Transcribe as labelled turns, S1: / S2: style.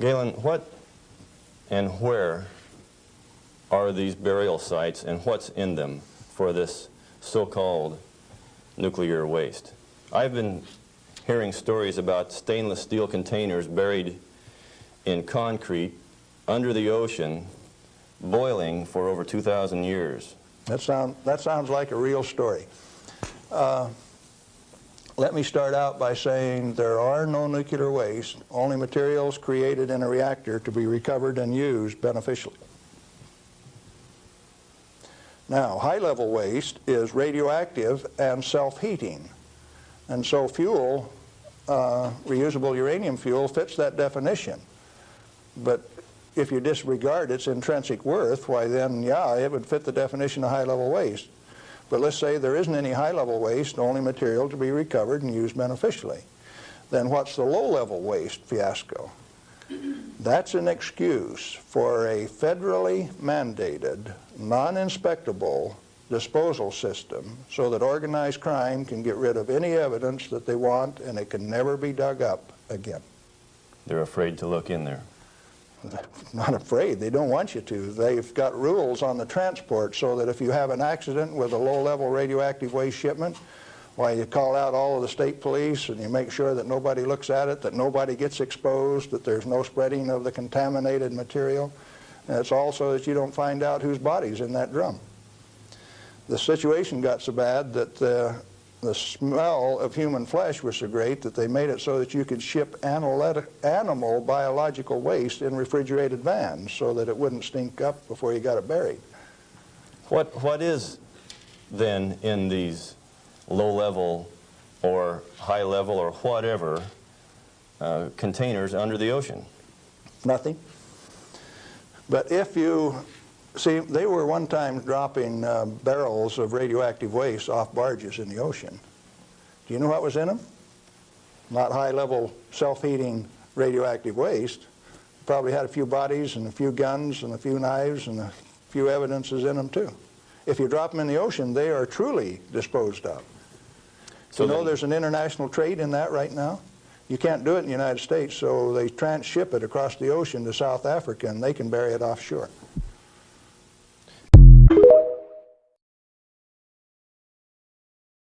S1: Galen, what and where are these burial sites and what's in them for this so-called nuclear waste? I've been hearing stories about stainless steel containers buried in concrete under the ocean, boiling for over 2,000 years.
S2: That sounds like a real story. Let me start out by saying there are no nuclear waste, only materials created in a reactor to be recovered and used beneficially. Now, high-level waste is radioactive and self-heating, and so fuel, reusable uranium fuel, fits that definition. But if you disregard its intrinsic worth, why then, yeah, it would fit the definition of high-level waste. But let's say there isn't any high-level waste, only material to be recovered and used beneficially. Then what's the low-level waste fiasco? That's an excuse for a federally mandated, non-inspectable disposal system so that organized crime can get rid of any evidence that they want and it can never be dug up again.
S1: They're afraid to look in there.
S2: Not afraid. They don't want you to. They've got rules on the transport so that if you have an accident with a low-level radioactive waste shipment, why, you call out all of the state police and you make sure that nobody looks at it, that nobody gets exposed, that there's no spreading of the contaminated material. And it's also that you don't find out whose body's in that drum. The situation got so bad that the smell of human flesh was so great that they made it so that you could ship animal biological waste in refrigerated vans so that it wouldn't stink up before you got it buried.
S1: What is then in these low-level or high-level or whatever containers under the ocean?
S2: Nothing. But if you see, they were one time dropping barrels of radioactive waste off barges in the ocean. Do you know what was in them? Not high-level self-heating radioactive waste. Probably had a few bodies and a few guns and a few knives and a few evidences in them too. If you drop them in the ocean, they are truly disposed of. So you know there's an international trade in that right now? You can't do it in the United States, so they transship it across the ocean to South Africa and they can bury it offshore.